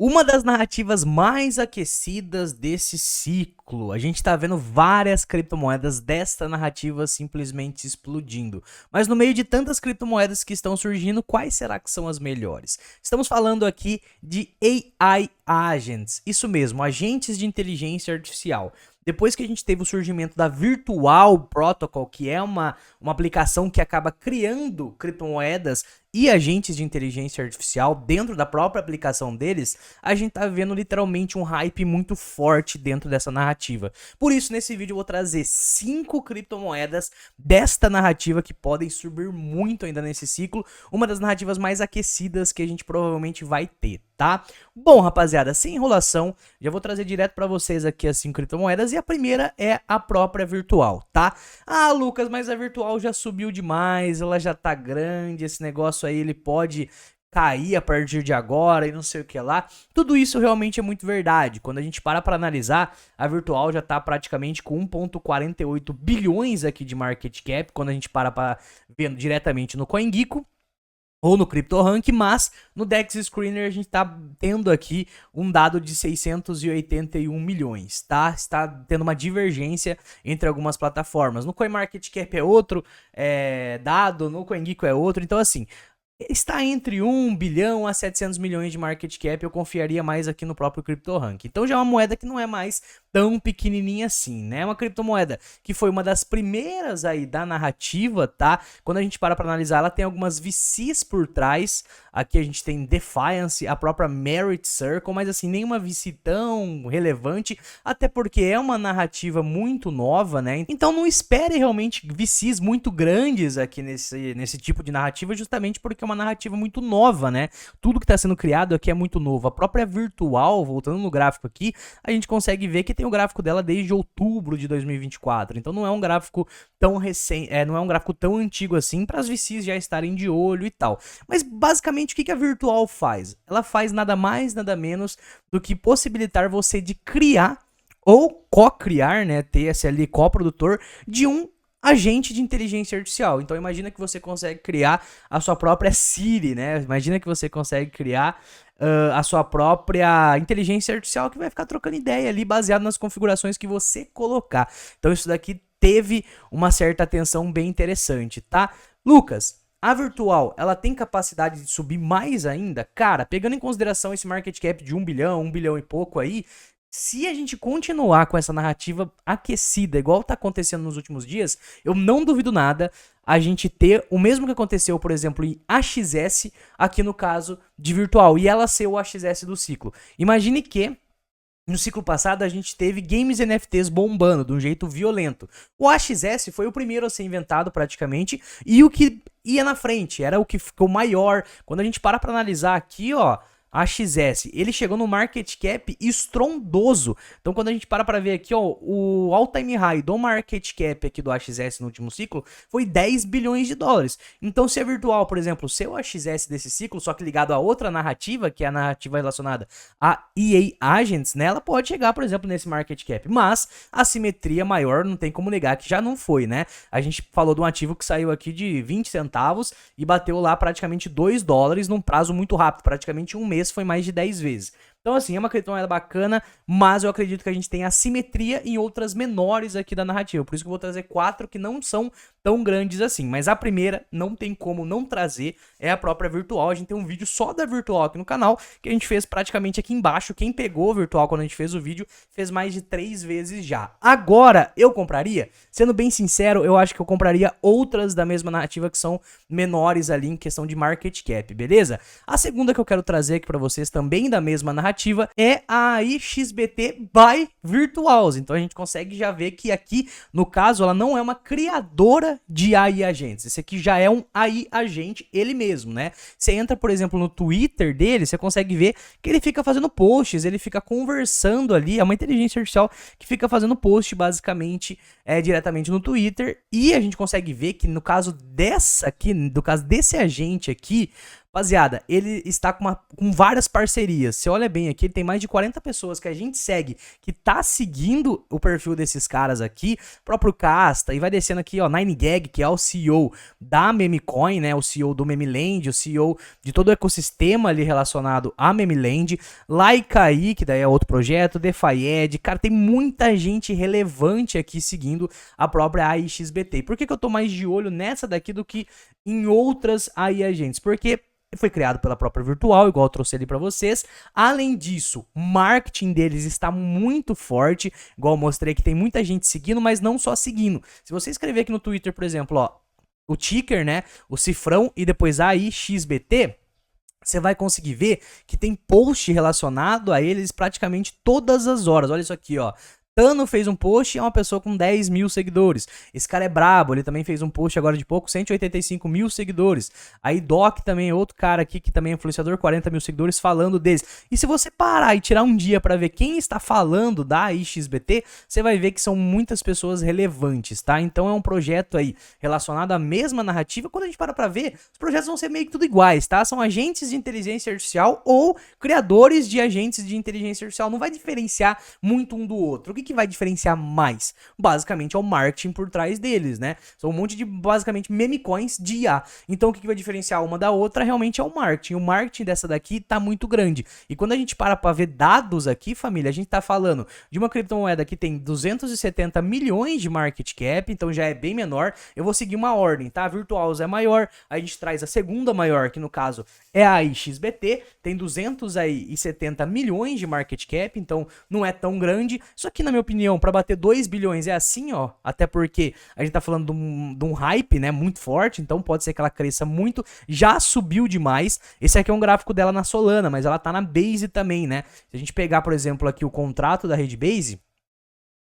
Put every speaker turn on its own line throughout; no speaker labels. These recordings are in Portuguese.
Uma das narrativas mais aquecidas desse ciclo. A gente está vendo várias criptomoedas desta narrativa simplesmente explodindo. Mas no meio de tantas criptomoedas que estão surgindo, quais será que são as melhores? Estamos falando aqui de AI Agents, isso mesmo, agentes de inteligência artificial. Depois que a gente teve o surgimento da Virtual Protocol, que é uma aplicação que acaba criando criptomoedas e agentes de inteligência artificial dentro da própria aplicação deles, a gente tá vendo literalmente um hype muito forte dentro dessa narrativa. Por isso, nesse vídeo eu vou trazer 5 criptomoedas desta narrativa que podem subir muito ainda nesse ciclo, uma das narrativas mais aquecidas que a gente provavelmente vai ter, tá? Bom, rapaziada, sem enrolação, já vou trazer direto para vocês aqui as 5 criptomoedas e a primeira é a própria Virtual, tá? Ah, Lucas, mas a Virtual já subiu demais, ela já tá grande, esse negócio aí ele pode cair a partir de agora e não sei o que lá. Tudo isso realmente é muito verdade. Quando a gente para analisar, a Virtual já tá praticamente com 1,48 bilhões aqui de market cap, quando a gente para ver diretamente no CoinGecko ou no CryptoRank, mas no DEX Screener a gente tá tendo aqui um dado de 681 milhões, tá? Está tendo uma divergência entre algumas plataformas. No CoinMarketCap é outro dado, no CoinGecko é outro, então assim, está entre 1 bilhão a 700 milhões de market cap, eu confiaria mais aqui no próprio CryptoRank. Então já é uma moeda que não é mais tão pequenininha assim, né? Uma criptomoeda que foi uma das primeiras aí da narrativa, tá? Quando a gente para analisar, ela tem algumas VCs por trás. Aqui a gente tem Defiance, a própria Merit Circle, mas assim, nenhuma VC tão relevante, até porque é uma narrativa muito nova, né? Então não espere realmente VCs muito grandes aqui nesse tipo de narrativa, justamente porque é uma narrativa muito nova, né? Tudo que está sendo criado aqui é muito novo. A própria Virtual, voltando no gráfico aqui, a gente consegue ver que tem o gráfico dela desde outubro de 2024. Então não é um gráfico tão recente, não é um gráfico tão antigo assim para as VCs já estarem de olho e tal. Mas basicamente o que a Virtual faz? Ela faz nada mais, nada menos do que possibilitar você de criar ou co-criar, né, ter esse ali coprodutor de um agente de inteligência artificial. Então imagina que você consegue criar a sua própria Siri, né? Imagina que você consegue criar a sua própria inteligência artificial que vai ficar trocando ideia ali baseado nas configurações que você colocar. Então isso daqui teve uma certa atenção bem interessante, tá? Lucas, a Virtual, ela tem capacidade de subir mais ainda? Cara, pegando em consideração esse market cap de 1 bilhão e pouco aí, se a gente continuar com essa narrativa aquecida, igual tá acontecendo nos últimos dias, eu não duvido nada a gente ter o mesmo que aconteceu, por exemplo, em AXS, aqui no caso de Virtual, e ela ser o AXS do ciclo. Imagine que no ciclo passado a gente teve games NFTs bombando de um jeito violento. O AXS foi o primeiro a ser inventado praticamente, e o que ia na frente, era o que ficou maior. Quando a gente para analisar aqui, ó, a XS, ele chegou no market cap estrondoso. Então quando a gente para ver aqui, ó, o all time high do market cap aqui do AXS no último ciclo foi 10 bilhões de dólares. Então se a Virtual, por exemplo, ser o AXS desse ciclo, só que ligado a outra narrativa, que é a narrativa relacionada a EA Agents, né, ela pode chegar, por exemplo, nesse market cap. Mas a simetria maior não tem como negar que já não foi, né? A gente falou de um ativo que saiu aqui de 20 centavos e bateu lá praticamente 2 dólares num prazo muito rápido, praticamente um mês foi mais de 10 vezes. Então assim, é uma criptomoeda bacana, mas eu acredito que a gente tem assimetria em outras menores aqui da narrativa. Por isso que eu vou trazer 4 que não são tão grandes assim. Mas a primeira, não tem como não trazer, é a própria Virtual. A gente tem um vídeo só da Virtual aqui no canal, que a gente fez praticamente aqui embaixo. Quem pegou a Virtual quando a gente fez o vídeo, fez mais de 3 vezes já. Agora, eu compraria? Sendo bem sincero, eu acho que eu compraria outras da mesma narrativa que são menores ali em questão de market cap, beleza? A segunda que eu quero trazer aqui pra vocês, também da mesma narrativa, é a AI XBT by Virtuals. Então a gente consegue já ver que aqui, no caso, ela não é uma criadora de AI agentes. Esse aqui já é um AI agente ele mesmo, né? Você entra, por exemplo, no Twitter dele, você consegue ver que ele fica fazendo posts, ele fica conversando ali, é uma inteligência artificial que fica fazendo post basicamente diretamente no Twitter, e a gente consegue ver que no caso dessa aqui, no caso desse agente aqui, Rapaziada, ele está com várias parcerias. Você olha bem aqui, ele tem mais de 40 pessoas que a gente segue, que tá seguindo o perfil desses caras aqui, próprio Casta, e vai descendo aqui, ó, 9gag, que é o CEO da Memecoin, né, o CEO do Memeland, o CEO de todo o ecossistema ali relacionado a Memeland, Laikai, que daí é outro projeto, DeFi, cara, tem muita gente relevante aqui seguindo a própria AIXBT. Por que eu tô mais de olho nessa daqui do que em outras AI agentes? Porque foi criado pela própria Virtual, igual eu trouxe ali para vocês. Além disso, o marketing deles está muito forte, igual eu mostrei que tem muita gente seguindo, mas não só seguindo. Se você escrever aqui no Twitter, por exemplo, ó, o ticker, né, o cifrão e depois AIXBT, você vai conseguir ver que tem post relacionado a eles praticamente todas as horas. Olha isso aqui, ó. Tano fez um post e é uma pessoa com 10 mil seguidores. Esse cara é brabo, ele também fez um post agora de pouco, 185 mil seguidores. Aí Doc também é outro cara aqui que também é influenciador, 40 mil seguidores falando deles. E se você parar e tirar um dia pra ver quem está falando da AIXBT, você vai ver que são muitas pessoas relevantes, tá? Então é um projeto aí relacionado à mesma narrativa. Quando a gente para pra ver, os projetos vão ser meio que tudo iguais, tá? São agentes de inteligência artificial ou criadores de agentes de inteligência artificial. Não vai diferenciar muito um do outro. O que vai diferenciar mais? Basicamente é o marketing por trás deles, né? São um monte de, basicamente, meme coins de IA. Então o que vai diferenciar uma da outra realmente é o marketing. O marketing dessa daqui tá muito grande. E quando a gente para pra ver dados aqui, família, a gente tá falando de uma criptomoeda que tem 270 milhões de market cap, então já é bem menor. Eu vou seguir uma ordem, tá? A Virtuals é maior, a gente traz a segunda maior, que no caso é a AIXBT, tem 270 milhões de market cap, então não é tão grande. Só que na minha opinião, para bater 2 bilhões é assim, ó, até porque a gente tá falando de um hype, né, muito forte, então pode ser que ela cresça muito, já subiu demais. Esse aqui é um gráfico dela na Solana, mas ela tá na Base também, né? Se a gente pegar, por exemplo, aqui o contrato da rede Base,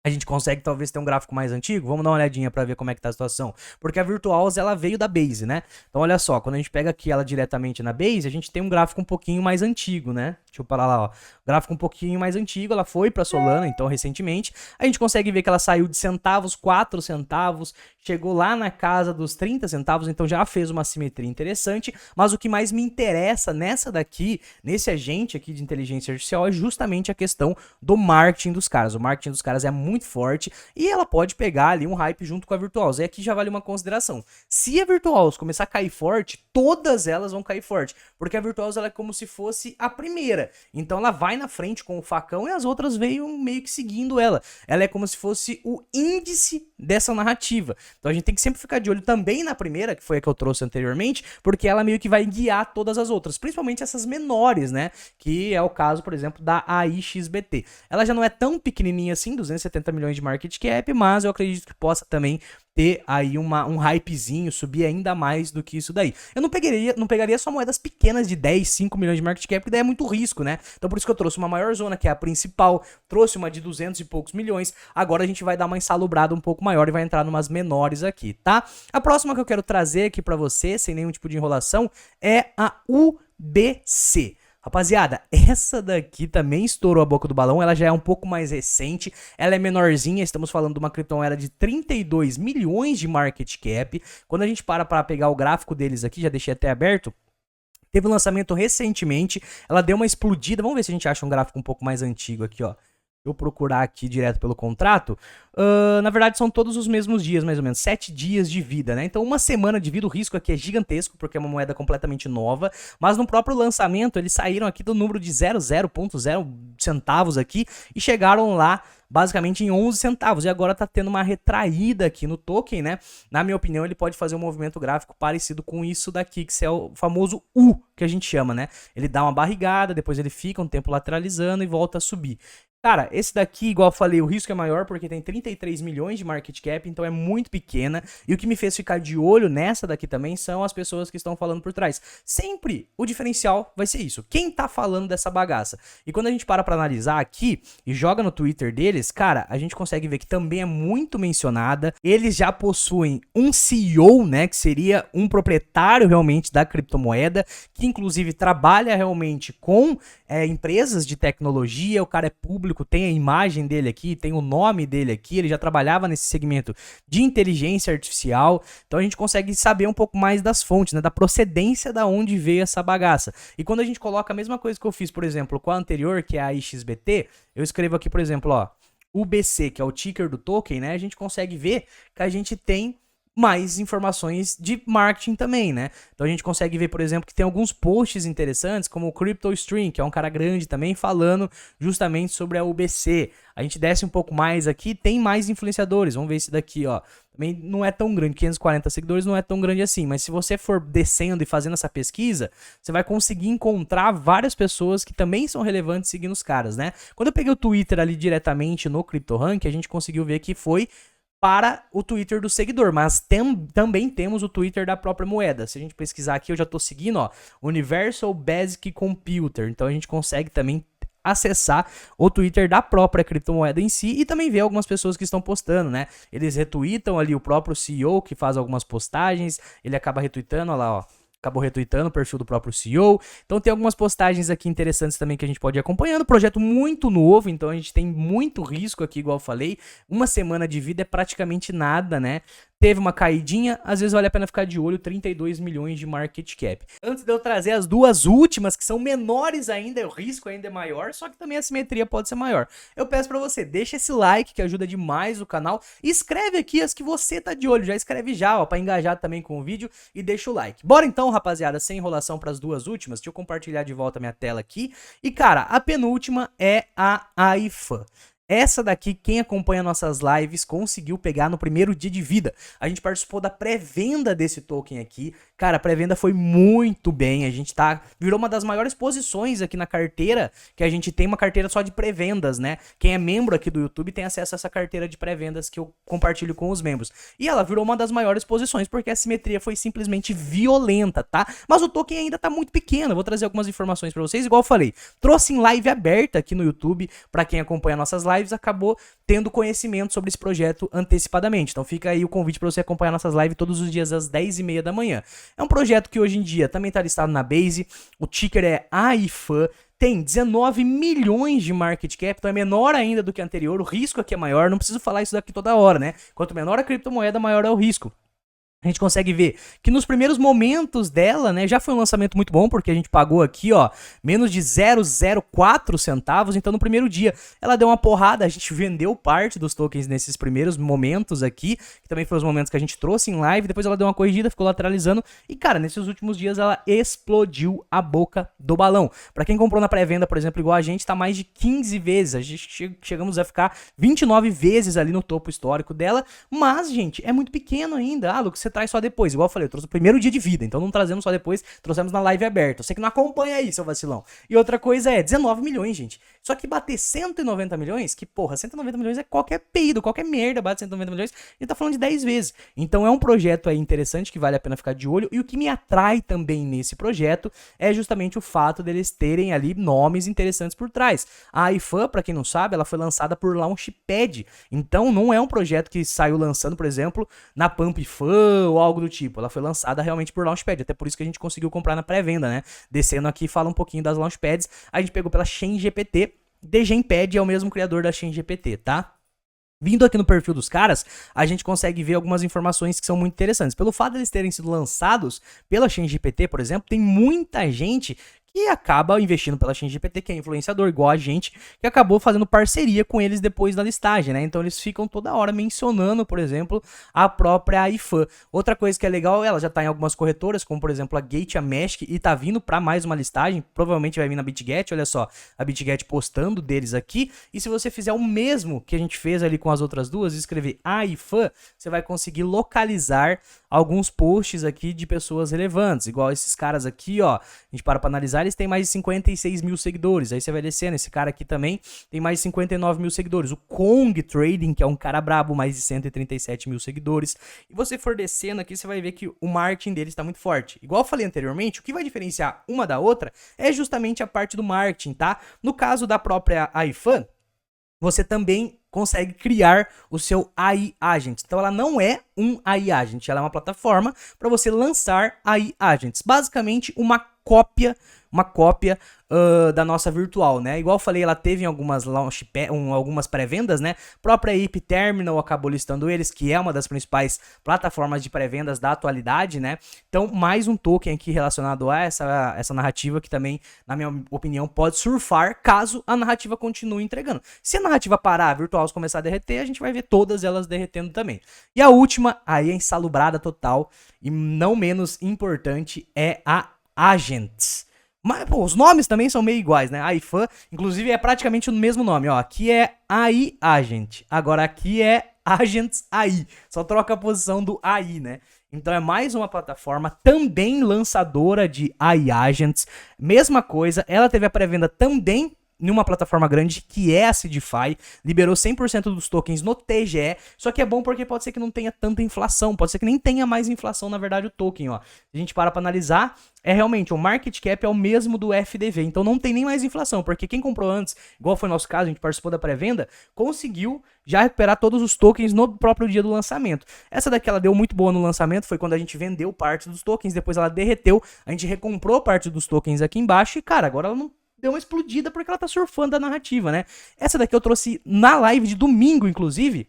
a gente consegue talvez ter um gráfico mais antigo. Vamos dar uma olhadinha para ver como é que tá a situação. Porque a Virtuals, ela veio da Base, né? Então olha só, quando a gente pega aqui ela diretamente na Base, a gente tem um gráfico um pouquinho mais antigo, né? Deixa eu parar lá, ó. Gráfico um pouquinho mais antigo, ela foi para Solana, então recentemente. A gente consegue ver que ela saiu de centavos, 4 centavos, chegou lá na casa dos 30 centavos, então já fez uma simetria interessante. Mas o que mais me interessa nessa daqui, nesse agente aqui de inteligência artificial, é justamente a questão do marketing dos caras. O marketing dos caras é muito forte e ela pode pegar ali um hype junto com a Virtuals. E aqui já vale uma consideração. Se a Virtuals começar a cair forte, todas elas vão cair forte, porque a Virtuals ela é como se fosse a primeira. Então ela vai na frente com o facão e as outras veio meio que seguindo ela. Ela é como se fosse o índice dessa narrativa. Então a gente tem que sempre ficar de olho também na primeira, que foi a que eu trouxe anteriormente, porque ela meio que vai guiar todas as outras, principalmente essas menores, né? Que é o caso, por exemplo, da AIXBT. Ela já não é tão pequenininha assim, 270 milhões de market cap, mas eu acredito que possa também ter aí um hypezinho, subir ainda mais do que isso daí. Eu não pegaria só moedas pequenas de 10, 5 milhões de market cap, porque daí é muito risco, né? Então por isso que eu trouxe uma maior zona, que é a principal, trouxe uma de 200 e poucos milhões, agora a gente vai dar uma insalubrada um pouco maior e vai entrar numas menores aqui, tá? A próxima que eu quero trazer aqui pra você, sem nenhum tipo de enrolação, é a UBC. Rapaziada, essa daqui também estourou a boca do balão, ela já é um pouco mais recente, ela é menorzinha, estamos falando de uma criptomoeda de 32 milhões de market cap. Quando a gente para pegar o gráfico deles aqui, já deixei até aberto, teve um lançamento recentemente, ela deu uma explodida, vamos ver se a gente acha um gráfico um pouco mais antigo aqui, ó. Eu procurar aqui direto pelo contrato, na verdade são todos os mesmos dias, mais ou menos, 7 dias de vida, né? Então uma semana de vida, o risco aqui é gigantesco, porque é uma moeda completamente nova, mas no próprio lançamento eles saíram aqui do número de 0,0 centavos aqui e chegaram lá basicamente em 11 centavos, e agora tá tendo uma retraída aqui no token, né? Na minha opinião, ele pode fazer um movimento gráfico parecido com isso daqui, que é o famoso U, que a gente chama, né? Ele dá uma barrigada, depois ele fica um tempo lateralizando e volta a subir. Cara, esse daqui, igual eu falei, o risco é maior porque tem 33 milhões de market cap, então é muito pequena. E o que me fez ficar de olho nessa daqui também são as pessoas que estão falando por trás. Sempre o diferencial vai ser isso. Quem tá falando dessa bagaça? E quando a gente para pra analisar aqui e joga no Twitter deles, cara, a gente consegue ver que também é muito mencionada. Eles já possuem um CEO, né, que seria um proprietário realmente da criptomoeda, que inclusive trabalha realmente com empresas de tecnologia, o cara é público público, tem a imagem dele aqui, tem o nome dele aqui, ele já trabalhava nesse segmento de inteligência artificial, então a gente consegue saber um pouco mais das fontes, né, da procedência da onde veio essa bagaça. E quando a gente coloca a mesma coisa que eu fiz, por exemplo, com a anterior, que é a IXBT, eu escrevo aqui, por exemplo, ó, UBC, que é o ticker do token, né, a gente consegue ver que a gente tem mais informações de marketing também, né? Então a gente consegue ver, por exemplo, que tem alguns posts interessantes, como o CryptoStream, que é um cara grande também, falando justamente sobre a UBC. A gente desce um pouco mais aqui, tem mais influenciadores. Vamos ver esse daqui, ó. Também não é tão grande, 540 seguidores não é tão grande assim, mas se você for descendo e fazendo essa pesquisa, você vai conseguir encontrar várias pessoas que também são relevantes seguindo os caras, né? Quando eu peguei o Twitter ali diretamente no CryptoRank, a gente conseguiu ver que foi para o Twitter do seguidor, mas também temos o Twitter da própria moeda. Se a gente pesquisar aqui, eu já estou seguindo, ó, Universal Basic Computer. Então a gente consegue também acessar o Twitter da própria criptomoeda em si e também ver algumas pessoas que estão postando, né? Eles retweetam ali o próprio CEO que faz algumas postagens, ele acaba retweetando, olha lá, ó. Acabou retweetando o perfil do próprio CEO. Então tem algumas postagens aqui interessantes também que a gente pode ir acompanhando. Projeto muito novo, então a gente tem muito risco aqui, igual eu falei. Uma semana de vida é praticamente nada, né? Teve uma caidinha, às vezes vale a pena ficar de olho, 32 milhões de market cap. Antes de eu trazer as duas últimas, que são menores ainda, o risco ainda é maior, só que também a simetria pode ser maior. Eu peço pra você, deixa esse like que ajuda demais o canal, e escreve aqui as que você tá de olho, já escreve já, ó, pra engajar também com o vídeo, e deixa o like. Bora então, rapaziada, sem enrolação pras duas últimas, deixa eu compartilhar de volta minha tela aqui. E cara, a penúltima é a AIFA. Essa daqui, quem acompanha nossas lives, conseguiu pegar no primeiro dia de vida. A gente participou da pré-venda desse token aqui. Cara, a pré-venda foi muito bem. A gente virou uma das maiores posições aqui na carteira, que a gente tem uma carteira só de pré-vendas, né? Quem é membro aqui do YouTube tem acesso a essa carteira de pré-vendas que eu compartilho com os membros. E ela virou uma das maiores posições, porque a simetria foi simplesmente violenta, tá? Mas o token ainda tá muito pequeno. Eu vou trazer algumas informações pra vocês, igual eu falei. Trouxe em live aberta aqui no YouTube, pra quem acompanha nossas lives, acabou tendo conhecimento sobre esse projeto antecipadamente. Então fica aí o convite para você acompanhar nossas lives todos os dias às 10h30 da manhã. É um projeto que hoje em dia também está listado na Base, o ticker é AIFAN, tem 19 milhões de market cap, então é menor ainda do que a anterior, o risco aqui é maior, não preciso falar isso daqui toda hora, né? Quanto menor a criptomoeda, maior é o risco. A gente consegue ver que nos primeiros momentos dela, né, já foi um lançamento muito bom, porque a gente pagou aqui, ó, menos de 0,04 centavos, então no primeiro dia ela deu uma porrada, a gente vendeu parte dos tokens nesses primeiros momentos aqui, que também foram os momentos que a gente trouxe em live, depois ela deu uma corrigida, ficou lateralizando, e cara, nesses últimos dias ela explodiu a boca do balão. Pra quem comprou na pré-venda, por exemplo, igual a gente, tá mais de 15 vezes, a gente chegamos a ficar 29 vezes ali no topo histórico dela, mas, gente, é muito pequeno ainda. Ah, Lucas, você traz só depois. Igual eu falei, eu trouxe o primeiro dia de vida, então não trazemos só depois, trouxemos na live aberta. Você que não acompanha aí, seu vacilão. E outra coisa é 19 milhões, gente. Só que bater 190 milhões, que porra, 190 milhões é qualquer peido, qualquer merda bate 190 milhões, e tá falando de 10 vezes. Então é um projeto aí interessante que vale a pena ficar de olho, e o que me atrai também nesse projeto é justamente o fato deles terem ali nomes interessantes por trás. A AIFAN, pra quem não sabe, ela foi lançada por Launchpad, então não é um projeto que saiu lançando, por exemplo, na PumpFan ou algo do tipo. Ela foi lançada realmente por Launchpad, até por isso que a gente conseguiu comprar na pré-venda, né? Descendo aqui, fala um pouquinho das Launchpads. A gente pegou pela ChainGPT. DGenPad é o mesmo criador da ChainGPT, tá? Vindo aqui no perfil dos caras, a gente consegue ver algumas informações que são muito interessantes. Pelo fato de eles terem sido lançados pela ChainGPT, por exemplo, tem muita gente que acaba investindo pela ChainGPT, que é influenciador, igual a gente, que acabou fazendo parceria com eles depois da listagem, né? Então eles ficam toda hora mencionando, por exemplo, a própria AIFAN. Outra coisa que é legal, ela já tá em algumas corretoras, como por exemplo a Gate, a Magic, e tá vindo para mais uma listagem, provavelmente vai vir na BitGet, olha só, a BitGet postando deles aqui, e se você fizer o mesmo que a gente fez ali com as outras duas, escrever AIFAN, você vai conseguir localizar alguns posts aqui de pessoas relevantes, igual esses caras aqui, ó, a gente para analisar, eles têm mais de 56 mil seguidores, aí você vai descendo, esse cara aqui também tem mais de 59 mil seguidores, o Kong Trading, que é um cara brabo, mais de 137 mil seguidores, e você for descendo aqui, você vai ver que o marketing deles está muito forte, igual eu falei anteriormente, o que vai diferenciar uma da outra é justamente a parte do marketing, tá? No caso da própria AIFAN, você também consegue criar o seu AI Agent. Então ela não é um AI Agent, ela é uma plataforma para você lançar AI Agents. Basicamente uma cópia uma cópia da nossa virtual, né? Igual eu falei, ela teve em algumas algumas pré-vendas, né? Própria IP Terminal acabou listando eles, que é uma das principais plataformas de pré-vendas da atualidade, né? Então, mais um token aqui relacionado a essa narrativa que também, na minha opinião, pode surfar caso a narrativa continue entregando. Se a narrativa parar, a Virtuals começar a derreter, a gente vai ver todas elas derretendo também. E a última, aí é insalubrada total e não menos importante, é a Agents. Mas, pô, os nomes também são meio iguais, né? AIFAN, inclusive, é praticamente o mesmo nome, ó. Aqui é AI Agent, agora aqui é Agents AI. Só troca a posição do AI, né? Então é mais uma plataforma também lançadora de AI Agents. Mesma coisa, ela teve a pré-venda também numa plataforma grande que é a Seedify, liberou 100% dos tokens no TGE, só que é bom porque pode ser que não tenha tanta inflação, pode ser que nem tenha mais inflação, na verdade, o token, ó. Se a gente para pra analisar, é realmente, o market cap é o mesmo do FDV, então não tem nem mais inflação, porque quem comprou antes, igual foi o nosso caso, a gente participou da pré-venda, conseguiu já recuperar todos os tokens no próprio dia do lançamento. Essa daqui ela deu muito boa no lançamento, foi quando a gente vendeu parte dos tokens, depois ela derreteu, a gente recomprou parte dos tokens aqui embaixo e, cara, agora ela não deu uma explodida porque ela tá surfando a narrativa, né? Essa daqui eu trouxe na live de domingo, inclusive,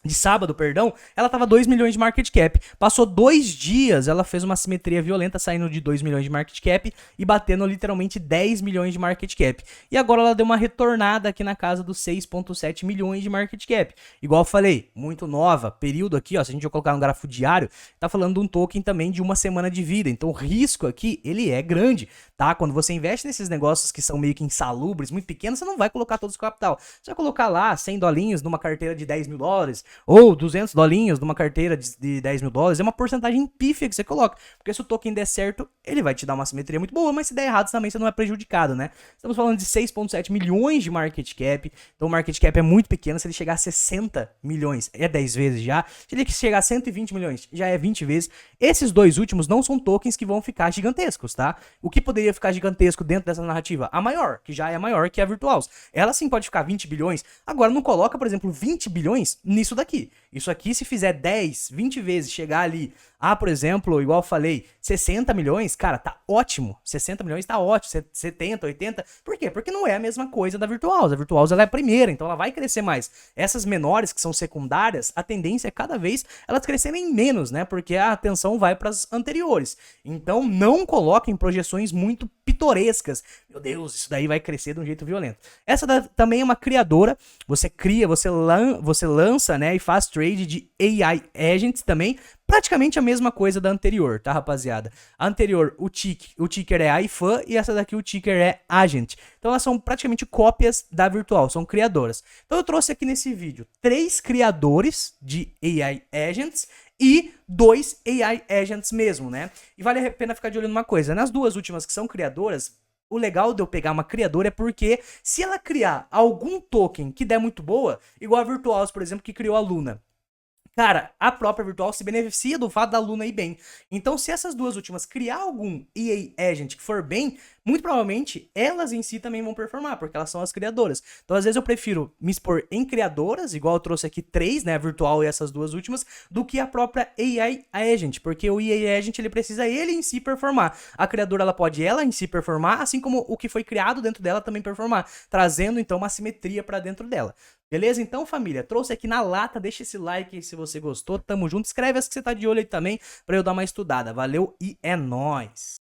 de sábado, perdão, ela tava 2 milhões de market cap. Passou 2 dias, ela fez uma simetria violenta, saindo de 2 milhões de market cap e batendo literalmente 10 milhões de market cap. E agora ela deu uma retornada aqui na casa dos 6,7 milhões de market cap. Igual eu falei, muito nova, período aqui, ó, se a gente for colocar no gráfico diário, tá falando de um token também de uma semana de vida. Então o risco aqui, ele é grande, tá? Quando você investe nesses negócios que são meio que insalubres, muito pequenos, você não vai colocar todo o seu capital. Você vai colocar lá 100 dolinhos numa carteira de 10 mil dólares, ou 200 dolinhos numa carteira de 10 mil dólares, é uma porcentagem pífia que você coloca. Porque se o token der certo, ele vai te dar uma simetria muito boa, mas se der errado também você não é prejudicado, né? Estamos falando de 6,7 milhões de market cap, então o market cap é muito pequeno, se ele chegar a 60 milhões, é 10 vezes já. Se ele chegar a 120 milhões, já é 20 vezes. Esses dois últimos não são tokens que vão ficar gigantescos, tá? O que poderia ficar gigantesco dentro dessa narrativa? A maior, que já é maior que a Virtuals. Ela sim pode ficar 20 bilhões, agora não coloca, por exemplo, 20 bilhões nisso daqui. Isso aqui, se fizer 10, 20 vezes, chegar ali, por exemplo, igual eu falei, 60 milhões, cara, tá ótimo. 60 milhões tá ótimo, 70, 80. Por quê? Porque não é a mesma coisa da Virtuals. A Virtuals, ela é a primeira, então ela vai crescer mais. Essas menores, que são secundárias, a tendência é cada vez elas crescerem menos, né? Porque a atenção vai para as anteriores. Então, não coloquem projeções muito pitorescas. Meu Deus, isso daí vai crescer de um jeito violento. Essa também é uma criadora. Você cria, você lança, né? E faz trade de AI Agents também. Praticamente a mesma coisa da anterior, tá, rapaziada? A anterior, o ticker é AIFAN e essa daqui o ticker é Agent. Então elas são praticamente cópias da Virtual, são criadoras. Então eu trouxe aqui nesse vídeo 3 criadores de AI Agents e 2 AI Agents mesmo, né? E vale a pena ficar de olho numa coisa, nas duas últimas que são criadoras, o legal de eu pegar uma criadora é porque se ela criar algum token que der muito boa, igual a Virtuals, por exemplo, que criou a Luna, cara, a própria Virtual se beneficia do fato da Luna ir bem. Então, se essas duas últimas criar algum EA Agent que for bem, muito provavelmente elas em si também vão performar, porque elas são as criadoras. Então, às vezes eu prefiro me expor em criadoras, igual eu trouxe aqui 3, né, a Virtual e essas duas últimas, do que a própria AI Agent, porque o EA Agent, ele precisa ele em si performar. A criadora, ela pode ela em si performar, assim como o que foi criado dentro dela também performar, trazendo então uma simetria para dentro dela. Beleza? Então, família, trouxe aqui na lata, deixa esse like aí se você gostou, tamo junto, escreve as que você tá de olho aí também, pra eu dar uma estudada. Valeu e é nóis!